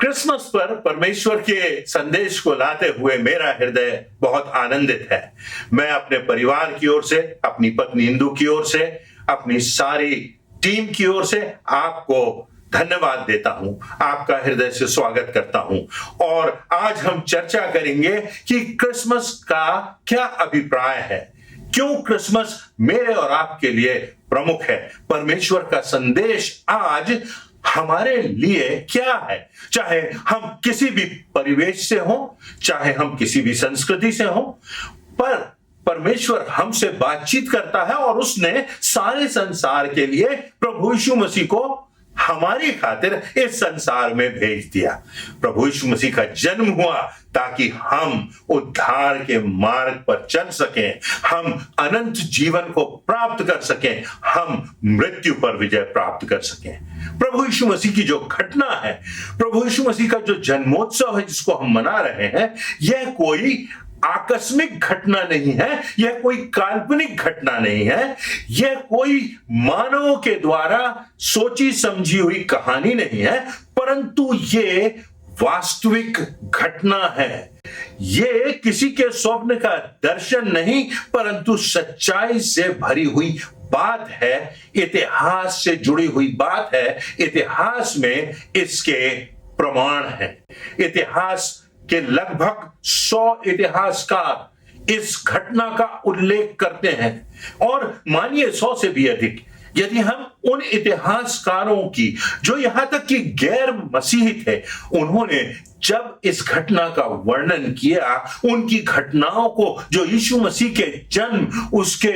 Christmas पर परमेश्वर के संदेश को लाते हुए मेरा हृदय बहुत आनंदित है। मैं अपने परिवार की ओर से, अपनी पत्नी इंदु की ओर से, अपनी सारी टीम की ओर से आपको धन्यवाद देता हूं, आपका हृदय से स्वागत करता हूं। और आज हम चर्चा करेंगे कि क्रिसमस का क्या अभिप्राय है, क्यों क्रिसमस मेरे और आपके लिए प्रमुख है, परमेश्वर का संदेश आज हमारे लिए क्या है। चाहे हम किसी भी परिवेश से हों, चाहे हम किसी भी संस्कृति से हों, पर परमेश्वर हमसे बातचीत करता है और उसने सारे संसार के लिए प्रभु यीशु मसीह को हमारी खातिर इस संसार में भेज दिया। प्रभु यीशु मसीह का जन्म हुआ ताकि हम उद्धार के मार्ग पर चल सकें, हम अनंत जीवन को प्राप्त कर सकें, हम मृत्यु पर विजय प्राप्त कर सकें। प्रभु यीशु मसीह की जो घटना है, प्रभु यीशु मसीह का जो जन्मोत्सव है जिसको हम मना रहे हैं, यह कोई आकस्मिक घटना नहीं है, यह कोई काल्पनिक घटना नहीं है, यह कोई मानवों के द्वारा सोची समझी हुई कहानी नहीं है, परंतु ये वास्तविक घटना है। ये किसी के स्वप्न का दर्शन नहीं, परंतु सच्चाई से भरी हुई बात है, इतिहास से जुड़ी हुई बात है। इतिहास में इसके प्रमाण हैं। इतिहास के लगभग 100 इतिहासकार इस घटना का उल्लेख करते हैं, और मानिए 100 से भी अधिक। यदि हम उन इतिहासकारों की जो यहां तक कि गैर मसीही थे, उन्होंने जब इस घटना का वर्णन किया, उनकी घटनाओं को जो यीशु मसीह के जन्म, उसके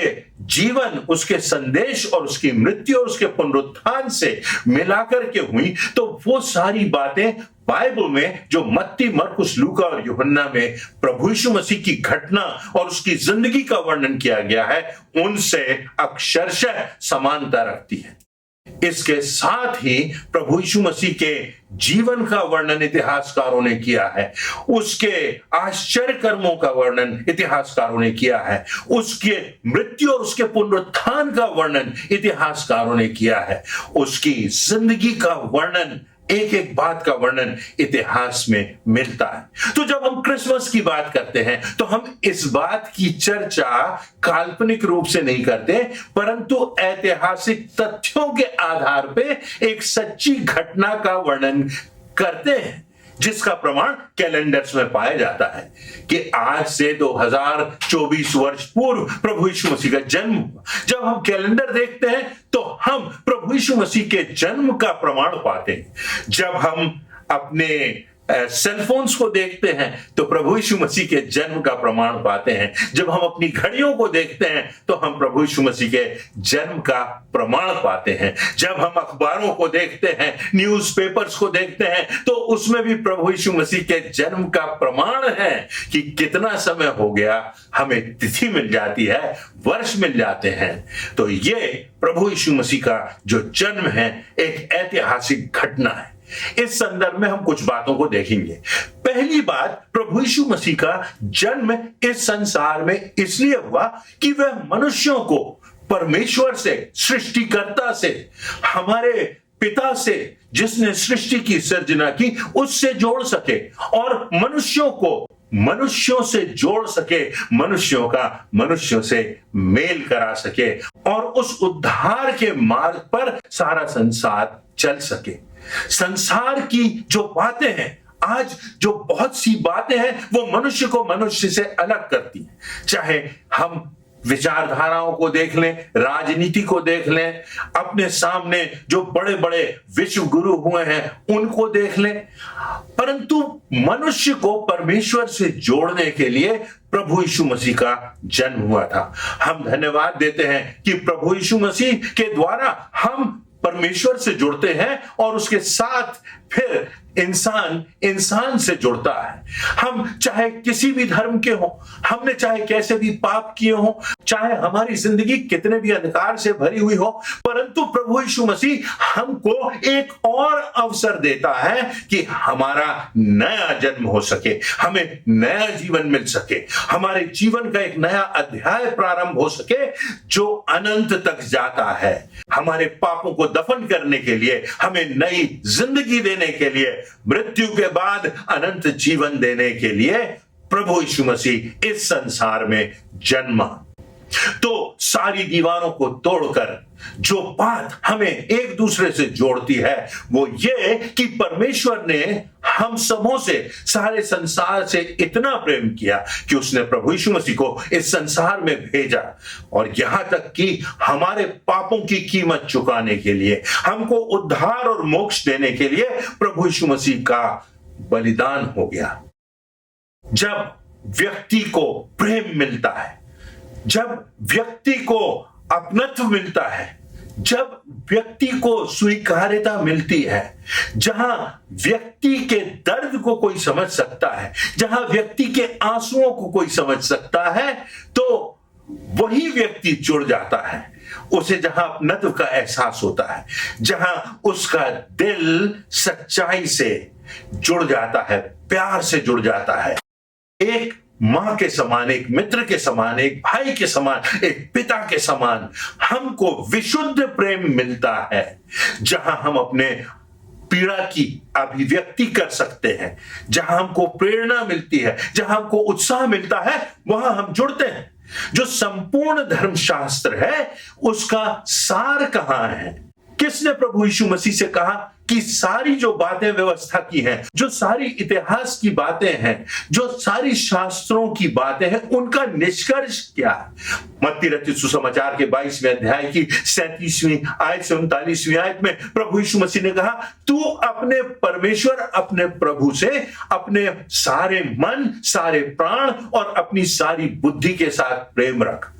जीवन, उसके संदेश और उसकी मृत्यु और उसके पुनरुत्थान से मिलाकर के हुई, तो वो सारी बातें बाइबल में जो मत्ती, मरकुस, लूका और यूहन्ना में प्रभु यीशु मसीह की घटना और उसकी जिंदगी का वर्णन किया गया है, उनसे अक्षरशः समानता रखती है। इसके साथ ही प्रभु यीशु मसीह के जीवन का वर्णन इतिहासकारों ने किया है, उसके आश्चर्य कर्मों का वर्णन इतिहासकारों ने किया है, उसके मृत्यु और उसके पुनरुत्थान का वर्णन इतिहासकारों ने किया है, उसकी जिंदगी का वर्णन, एक एक बात का वर्णन इतिहास में मिलता है। तो जब हम क्रिसमस की बात करते हैं तो हम इस बात की चर्चा काल्पनिक रूप से नहीं करते, परंतु ऐतिहासिक तथ्यों के आधार पे एक सच्ची घटना का वर्णन करते हैं, जिसका प्रमाण कैलेंडर्स में पाया जाता है कि आज से 2024 वर्ष पूर्व प्रभु यीशु मसीह का जन्म हुआ। जब हम कैलेंडर देखते हैं तो हम प्रभु यीशु मसीह के जन्म का प्रमाण पाते हैं। जब हम अपने सेलफोन्स को देखते हैं तो प्रभु यीशु मसीह के जन्म का प्रमाण पाते हैं। जब हम अपनी घड़ियों को देखते हैं तो हम प्रभु यीशु मसीह के जन्म का प्रमाण पाते हैं। जब हम अखबारों को देखते हैं, न्यूज़पेपर्स को देखते हैं, तो उसमें भी प्रभु यीशु मसीह के जन्म का प्रमाण है कि कितना समय हो गया, हमें तिथि मिल जाती है, वर्ष मिल जाते हैं। तो ये प्रभु यीशु मसीह का जो जन्म है एक ऐतिहासिक घटना है। इस संदर्भ में हम कुछ बातों को देखेंगे। पहली बात, प्रभु यीशु मसीह का जन्म इस संसार में इसलिए हुआ कि वह मनुष्यों को परमेश्वर से, सृष्टिकर्ता से, हमारे पिता से, जिसने सृष्टि की सृजना की, उससे जोड़ सके और मनुष्यों को मनुष्यों से जोड़ सके, मनुष्यों का मनुष्यों से मेल करा सके और उस उद्धार के मार्ग पर सारा संसार चल सके। संसार की जो बातें हैं, आज जो बहुत सी बातें हैं, वो मनुष्य को मनुष्य से अलग करती हैं। चाहे हम विचारधाराओं को देख लें, राजनीति को देख लें, अपने सामने जो बड़े बड़े विश्व गुरु हुए हैं उनको देख लें, परंतु मनुष्य को परमेश्वर से जोड़ने के लिए प्रभु यीशु मसीह का जन्म हुआ था। हम धन्यवाद देते हैं कि प्रभु यीशु मसीह के द्वारा हम परमेश्वर से जुड़ते हैं और उसके साथ फिर इंसान से जुड़ता है। हम चाहे किसी भी धर्म के हों, हमने चाहे कैसे भी पाप किए हों, चाहे हमारी जिंदगी कितने भी अंधकार से भरी हुई हो, परंतु प्रभु यीशु मसीह हमको एक और अवसर देता है कि हमारा नया जन्म हो सके, हमें नया जीवन मिल सके, हमारे जीवन का एक नया अध्याय प्रारंभ हो सके जो अनंत तक जाता है। हमारे पापों को दफन करने के लिए, हमें नई जिंदगी देने के लिए, मृत्यु के बाद अनंत जीवन देने के लिए प्रभु यीशु मसीह इस संसार में जन्मा। तो सारी दीवारों को तोड़कर जो बात हमें एक दूसरे से जोड़ती है वो ये कि परमेश्वर ने हम सबों से, सारे संसार से इतना प्रेम किया कि उसने प्रभु यीशु मसीह को इस संसार में भेजा, और यहां तक कि हमारे पापों की कीमत चुकाने के लिए, हमको उद्धार और मोक्ष देने के लिए प्रभु यीशु मसीह का बलिदान हो गया। जब व्यक्ति को प्रेम मिलता है, जब व्यक्ति को अपनत्व मिलता है, जब व्यक्ति को स्वीकार्यता मिलती है, जहां व्यक्ति के दर्द को कोई समझ सकता है, जहां व्यक्ति के आंसुओं को कोई समझ सकता है, तो वही व्यक्ति जुड़ जाता है। उसे जहां अपनत्व का एहसास होता है, जहां उसका दिल सच्चाई से जुड़ जाता है, प्यार से जुड़ जाता है, एक मां के समान, एक मित्र के समान, एक भाई के समान, एक पिता के समान हमको विशुद्ध प्रेम मिलता है, जहां हम अपने पीड़ा की अभिव्यक्ति कर सकते हैं, जहां हमको प्रेरणा मिलती है, जहां हमको उत्साह मिलता है, वहां हम जुड़ते हैं। जो संपूर्ण धर्मशास्त्र है उसका सार कहां है? किसने प्रभु यीशु मसीह से कहा कि सारी जो बातें व्यवस्था की हैं, जो सारी इतिहास की बातें हैं, जो सारी शास्त्रों की बातें हैं, उनका निष्कर्ष क्या है? मत्ती रचित सुसमाचार के 22वें अध्याय की 37वीं आयत से 39वीं आयत में प्रभु यीशु मसीह ने कहा, तू अपने परमेश्वर, अपने प्रभु से अपने सारे मन, सारे प्राण और अपनी सारी बुद्धि के साथ प्रेम रख।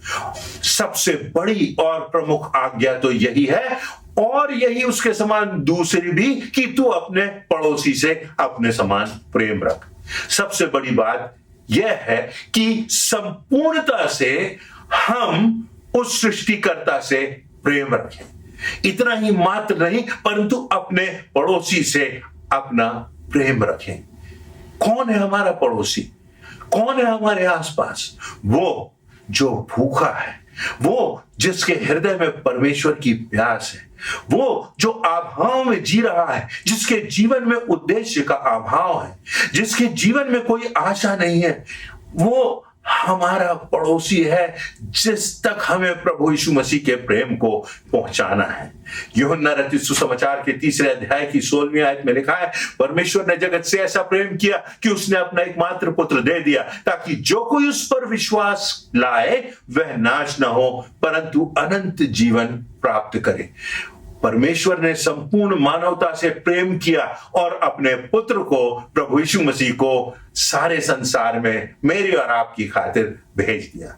सबसे बड़ी और प्रमुख आज्ञा तो यही है, और यही उसके समान दूसरी भी, कि तू अपने पड़ोसी से अपने समान प्रेम रख। सबसे बड़ी बात यह है कि संपूर्णता से हम उस सृष्टिकर्ता से प्रेम रखें। इतना ही मात्र नहीं, परंतु अपने पड़ोसी से अपना प्रेम रखें। कौन है हमारा पड़ोसी? कौन है हमारे आसपास? वो जो भूखा है, वो जिसके हृदय में परमेश्वर की प्यास है, वो जो अभाव में जी रहा है, जिसके जीवन में उद्देश्य का अभाव है, जिसके जीवन में कोई आशा नहीं है, वो हमारा पड़ोसी है, जिस तक हमें प्रभु यीशु मसीह के प्रेम को पहुंचाना है। यूहन्ना रचित सुसमाचार के 3 अध्याय की 16वीं आयत में लिखा है, परमेश्वर ने जगत से ऐसा प्रेम किया कि उसने अपना एकमात्र पुत्र दे दिया, ताकि जो कोई उस पर विश्वास लाए वह नाश न हो, परंतु अनंत जीवन प्राप्त करे। परमेश्वर ने संपूर्ण मानवता से प्रेम किया और अपने पुत्र को, प्रभु यीशु मसीह को, सारे संसार में मेरी और आपकी खातिर भेज दिया।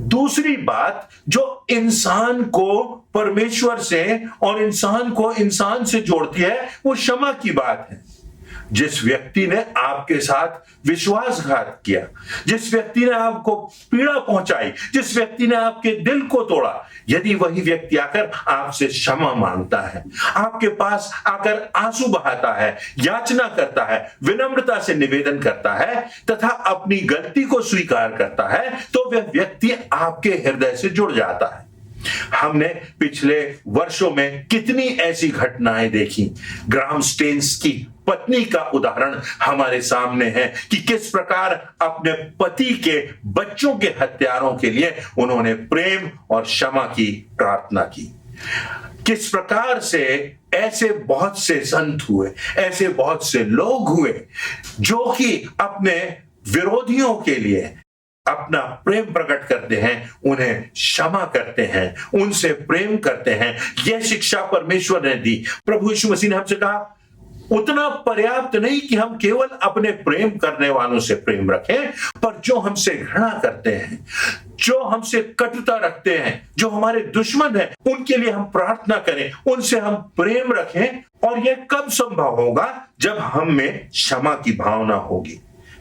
दूसरी बात जो इंसान को परमेश्वर से और इंसान को इंसान से जोड़ती है, वो क्षमा की बात है। जिस व्यक्ति ने आपके साथ विश्वासघात किया, जिस व्यक्ति ने आपको पीड़ा पहुंचाई, जिस व्यक्ति ने आपके दिल को तोड़ा, यदि वही व्यक्ति आकर आपसे क्षमा मांगता है, आपके पास आकर आंसू बहाता है, याचना करता है, विनम्रता से निवेदन करता है तथा अपनी गलती को स्वीकार करता है, तो वह व्यक्ति आपके हृदय से जुड़ जाता है। हमने पिछले वर्षों में कितनी ऐसी घटनाएं देखी। ग्राहम स्टेन्स की पत्नी का उदाहरण हमारे सामने है कि किस प्रकार अपने पति के बच्चों के हत्यारों के लिए उन्होंने प्रेम और क्षमा की प्रार्थना की। किस प्रकार से ऐसे बहुत से संत हुए, ऐसे बहुत से लोग हुए जो कि अपने विरोधियों के लिए अपना प्रेम प्रकट करते हैं, उन्हें क्षमा करते हैं, उनसे प्रेम करते हैं। यह शिक्षा परमेश्वर ने दी। प्रभु यीशु मसीह ने हमसे कहा, उतना पर्याप्त नहीं कि हम केवल अपने प्रेम करने वालों से प्रेम रखें, पर जो हमसे घृणा करते हैं, जो हमसे कटुता रखते हैं, जो हमारे दुश्मन हैं, उनके लिए हम प्रार्थना करें, उनसे हम प्रेम रखें। और यह कब संभव होगा? जब हम में क्षमा की भावना होगी।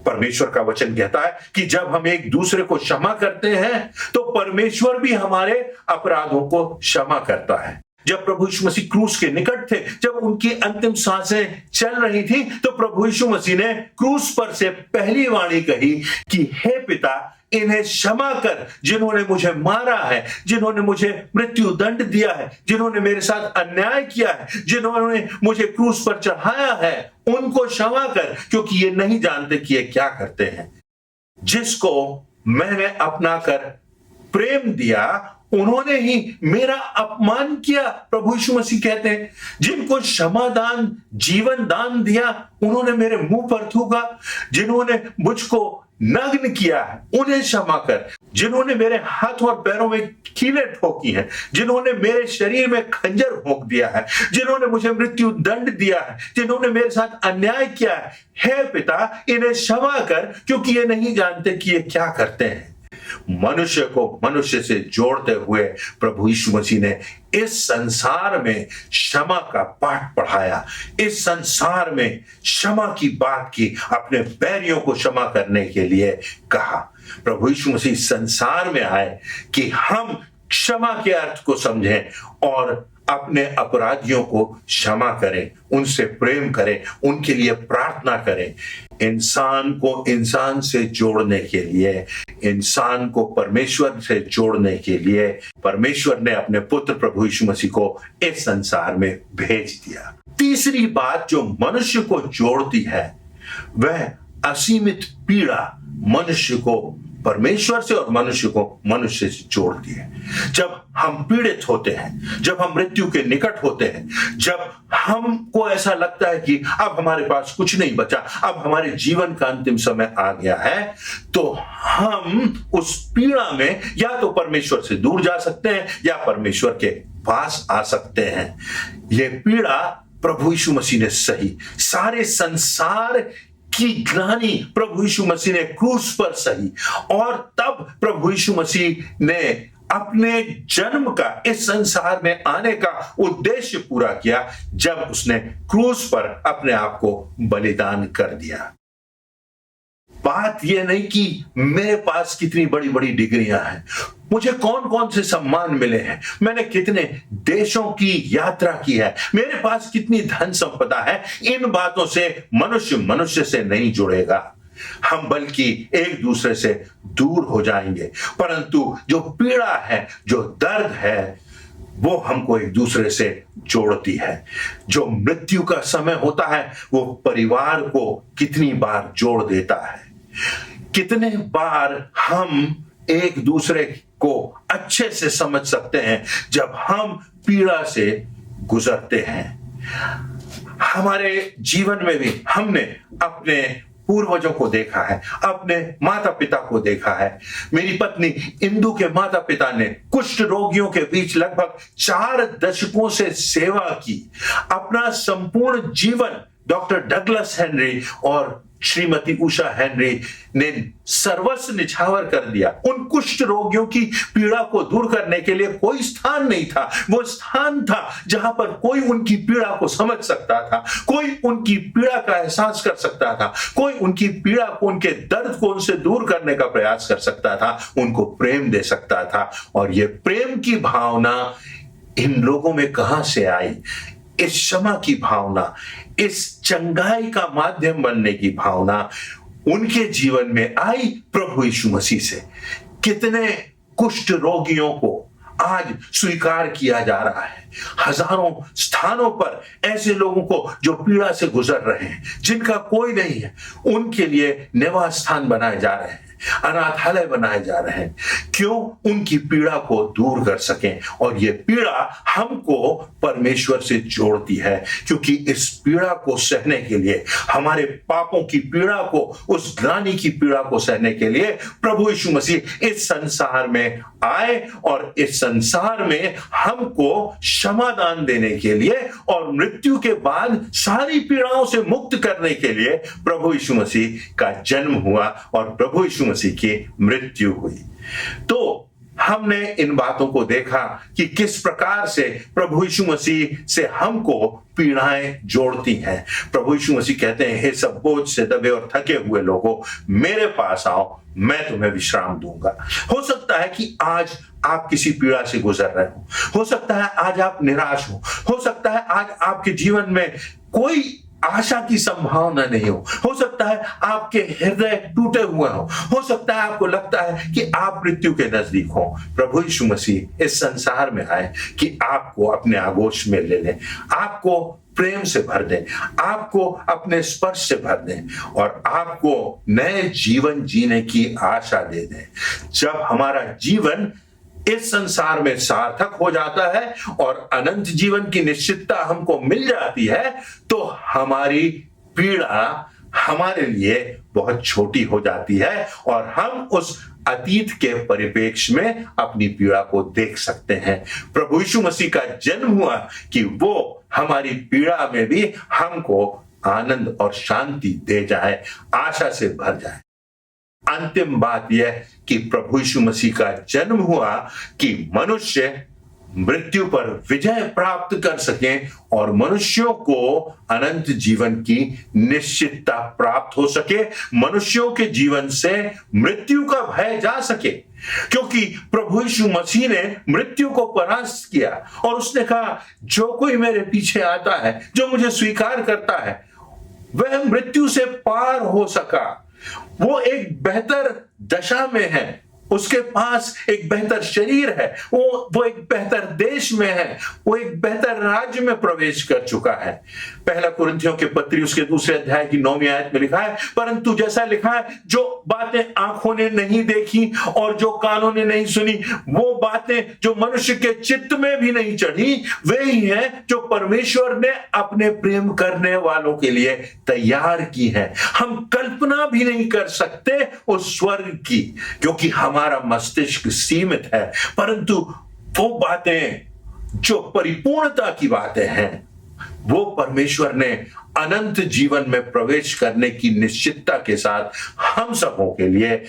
परमेश्वर का वचन कहता है कि जब हम एक दूसरे को क्षमा करते हैं तो परमेश्वर भी हमारे अपराधों को क्षमा करता है। जब प्रभु यीशु मसीह क्रूस के निकट थे, जब उनकी अंतिम सांसें चल रही थी, तो प्रभु यीशु मसीह ने क्रूस पर से पहली वाणी कही कि हे पिता, इन्हें क्षमा कर, जिन्होंने मुझे मारा है, जिन्होंने मुझे मृत्यु दंड दिया है, जिन्होंने मेरे साथ अन्याय किया है, जिन्होंने मुझे क्रूस पर चढ़ाया है, उनको क्षमा कर, क्योंकि ये नहीं जानते कि ये क्या करते हैं। जिसको मैंने अपना कर प्रेम दिया, उन्होंने ही मेरा अपमान किया। प्रभु यीशु मसीह कहते हैं, जिनको क्षमादान, जीवन दान दिया, उन्होंने मेरे मुंह पर थूका। जिन्होंने मुझको नग्न किया है, उन्हें क्षमा कर। जिन्होंने मेरे हाथ और पैरों में कीलें ठोकी हैं, जिन्होंने मेरे शरीर में खंजर भोंक दिया है, जिन्होंने मुझे मृत्यु दंड दिया है, जिन्होंने मेरे साथ अन्याय किया है, हे पिता, इन्हें क्षमा कर, क्योंकि ये नहीं जानते कि ये क्या करते हैं। मनुष्य को मनुष्य से जोड़ते हुए प्रभु यीशु मसीह ने इस संसार में क्षमा का पाठ पढ़ाया, इस संसार में क्षमा की बात की, अपने बैरियों को क्षमा करने के लिए कहा। प्रभु यीशु मसीह संसार में आए कि हम क्षमा के अर्थ को समझें और अपने अपराधियों को क्षमा करें, उनसे प्रेम करें, उनके लिए प्रार्थना करें। इंसान को इंसान से जोड़ने के लिए, इंसान को परमेश्वर से जोड़ने के लिए परमेश्वर ने अपने पुत्र प्रभु यीशु मसीह को इस संसार में भेज दिया। तीसरी बात जो मनुष्य को जोड़ती है वह असीमित पीड़ा मनुष्य को परमेश्वर से और मनुष्य को मनुष्य से जोड़ती है। जब हम पीड़ित होते हैं, जब हम मृत्यु के निकट होते हैं, जब हमको ऐसा लगता है कि अब हमारे पास कुछ नहीं बचा, अब हमारे जीवन का अंतिम समय आ गया है, तो हम उस पीड़ा में या तो परमेश्वर से दूर जा सकते हैं या परमेश्वर के पास आ सकते हैं। यह पीड़ा प्रभु यीशु मसीह ने सही, सारे संसार की ग्लानि प्रभु यीशु मसीह ने क्रूस पर सही, और तब प्रभु यीशु मसीह ने अपने जन्म का, इस संसार में आने का उद्देश्य पूरा किया जब उसने क्रूस पर अपने आप को बलिदान कर दिया। बात यह नहीं कि मेरे पास कितनी बड़ी बड़ी डिग्रियां हैं, मुझे कौन कौन से सम्मान मिले हैं, मैंने कितने देशों की यात्रा की है, मेरे पास कितनी धन संपदा है। इन बातों से मनुष्य मनुष्य से नहीं जुड़ेगा, हम बल्कि एक दूसरे से दूर हो जाएंगे। परंतु जो पीड़ा है, जो दर्द है, वो हमको एक दूसरे से जोड़ती है। जो मृत्यु का समय होता है वो परिवार को कितनी बार जोड़ देता है। कितने बार हम एक दूसरे को अच्छे से समझ सकते हैं जब हम पीड़ा से गुजरते हैं। हमारे जीवन में भी हमने अपने पूर्वजों को देखा है, अपने माता पिता को देखा है। मेरी पत्नी इंदु के माता पिता ने कुष्ठ रोगियों के बीच लगभग 4 दशकों से सेवा की। अपना संपूर्ण जीवन डॉक्टर डगलस हेनरी और श्रीमती उषा हेनरी ने सर्वस्व निछावर कर दिया। उन कुष्ठ रोगियों की पीड़ा को दूर करने के लिए कोई स्थान नहीं था। वो स्थान था जहां पर कोई उनकी पीड़ा को समझ सकता था, कोई उनकी पीड़ा का एहसास कर सकता था, कोई उनकी पीड़ा को, उनके दर्द को उनसे दूर करने का प्रयास कर सकता था, उनको प्रेम दे सकता था। और ये प्रेम की भावना इन लोगों में कहां से आई? इस क्षमा की भावना, इस चंगाई का माध्यम बनने की भावना उनके जीवन में आई प्रभु यीशु मसीह से। कितने कुष्ठ रोगियों को आज स्वीकार किया जा रहा है। हजारों स्थानों पर ऐसे लोगों को जो पीड़ा से गुजर रहे हैं, जिनका कोई नहीं है, उनके लिए निवास स्थान बनाए जा रहे हैं, अनाथालय बनाए जा रहे हैं। क्यों? उनकी पीड़ा को दूर कर सकें। और ये पीड़ा हमको परमेश्वर से जोड़ती है, क्योंकि इस पीड़ा को सहने के लिए, हमारे पापों की पीड़ा को, उस ग्लानि की पीड़ा को सहने के लिए प्रभु यीशु मसीह इस संसार में आए और इस संसार में हमको क्षमादान देने के लिए और मृत्यु के बाद सारी पीड़ाओं से मुक्त करने के लिए प्रभु यीशु मसीह का जन्म हुआ और प्रभु यीशु मसीह की मृत्यु हुई। तो हमने इन बातों को देखा कि किस प्रकार से प्रभु यीशु मसीह से हमको पीड़ाएं जोड़ती हैं। प्रभु यीशु मसीह कहते हैं, हे सब बोझ से दबे और थके हुए लोगों, मेरे पास आओ, मैं तुम्हें विश्राम दूंगा। हो सकता है कि आज आप किसी पीड़ा से गुजर रहे हो सकता है आज आप निराश हो सकता है आज आपके जीवन में कोई आशा की संभावना नहीं हो सकता है आपके हृदय टूटे हुए हो सकता है आपको लगता है कि आप मृत्यु के नजदीक हो। प्रभु यीशु मसीह इस संसार में आए कि आपको अपने आगोश में ले ले, आपको प्रेम से भर दे, आपको अपने स्पर्श से भर दे और आपको नए जीवन जीने की आशा दे दे। जब हमारा जीवन इस संसार में सार्थक हो जाता है और अनंत जीवन की निश्चितता हमको मिल जाती है, तो हमारी पीड़ा हमारे लिए बहुत छोटी हो जाती है और हम उस अतीत के परिप्रेक्ष्य में अपनी पीड़ा को देख सकते हैं। प्रभु यीशु मसीह का जन्म हुआ कि वो हमारी पीड़ा में भी हमको आनंद और शांति दे जाए, आशा से भर जाए। अंतिम बात यह कि प्रभु यीशु मसीह का जन्म हुआ कि मनुष्य मृत्यु पर विजय प्राप्त कर सके और मनुष्यों को अनंत जीवन की निश्चितता प्राप्त हो सके, मनुष्यों के जीवन से मृत्यु का भय जा सके। क्योंकि प्रभु यीशु मसीह ने मृत्यु को परास्त किया और उसने कहा, जो कोई मेरे पीछे आता है, जो मुझे स्वीकार करता है, वह मृत्यु से पार हो सका। वो एक बेहतर दशा में है, उसके पास एक बेहतर शरीर है, वो एक बेहतर देश में है, वो एक बेहतर राज्य में प्रवेश कर चुका है। पहला कुरिन्थियों के पत्री उसके 2 अध्याय की 9वीं आयत में लिखा है, परंतु जैसा लिखा है, जो बातें आंखों ने नहीं देखी और जो कानों ने नहीं सुनी, वो बातें जो मनुष्य के चित्त में भी नहीं चढ़ी, वे ही हैं जो परमेश्वर ने अपने प्रेम करने वालों के लिए तैयार की है। हम कल्पना भी नहीं कर सकते उस स्वर्ग की, क्योंकि हमारा मस्तिष्क सीमित है, परंतु वो बातें जो परिपूर्णता की बातें हैं, वो परमेश्वर ने अनंत जीवन में प्रवेश करने की निश्चितता के साथ हम सबों के लिए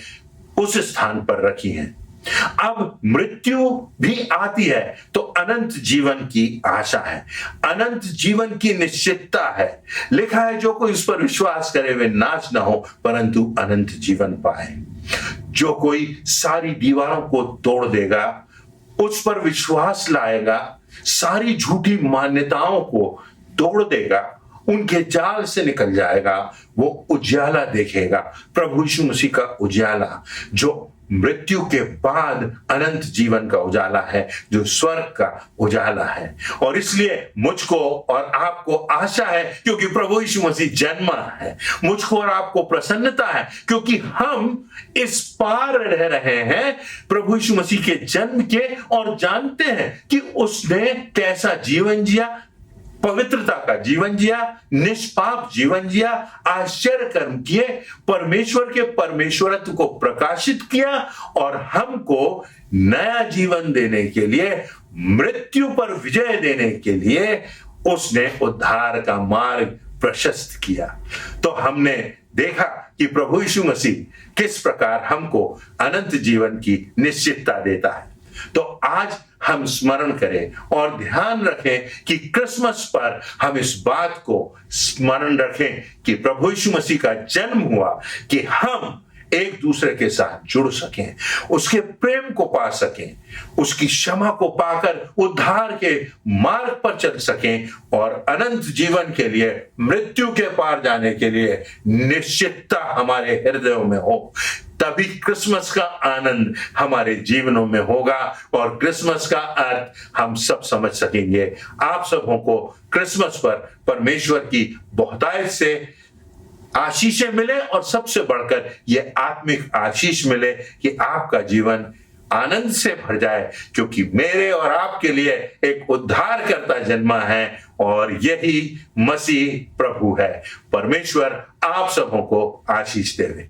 उस स्थान पर रखी हैं। अब मृत्यु भी आती है तो अनंत जीवन की आशा है, अनंत जीवन की निश्चितता है। लिखा है, जो कोई इस पर विश्वास करे वे नाश ना हो परंतु अनंत जीवन पाए। जो कोई सारी दीवारों को तोड़ देगा, उस पर विश्वास लाएगा, सारी झूठी मान्यताओं को तोड़ देगा, उनके जाल से निकल जाएगा, वो उजाला देखेगा, प्रभु यीशु मसीह का उजाला, जो मृत्यु के बाद अनंत जीवन का उजाला है, जो स्वर्ग का उजाला है। और इसलिए मुझको और आपको आशा है क्योंकि प्रभु यीशु मसीह जन्मा है। मुझको और आपको प्रसन्नता है क्योंकि हम इस पार रह रहे हैं प्रभु यीशु मसीह के जन्म के, और जानते हैं कि उसने कैसा जीवन जिया, पवित्रता का जीवन जिया, निष्पाप जीवन जिया, आश्चर्य कर्म किए, परमेश्वर के परमेश्वरत्व को प्रकाशित किया और हमको नया जीवन देने के लिए, मृत्यु पर विजय देने के लिए उसने उद्धार का मार्ग प्रशस्त किया। तो हमने देखा कि प्रभु यीशु मसीह किस प्रकार हमको अनंत जीवन की निश्चितता देता है। तो आज हम स्मरण करें और ध्यान रखें कि क्रिसमस पर हम इस बात को स्मरण रखें कि प्रभु यीशु मसीह का जन्म हुआ कि हम एक दूसरे के साथ जुड़ सकें, उसके प्रेम को पा सकें, उसकी क्षमा को पाकर उद्धार के मार्ग पर चल सकें और अनंत जीवन के लिए, मृत्यु के पार जाने के लिए निश्चितता हमारे हृदयों में हो। तभी क्रिसमस का आनंद हमारे जीवनों में होगा और क्रिसमस का अर्थ हम सब समझ सकेंगे। आप सबों को क्रिसमस पर परमेश्वर की बहुतायत से आशीषें मिले और सबसे बढ़कर यह आत्मिक आशीष मिले कि आपका जीवन आनंद से भर जाए, क्योंकि मेरे और आपके लिए एक उद्धारकर्ता जन्मा है और यही मसीह प्रभु है। परमेश्वर आप सबों को आशीष देवे।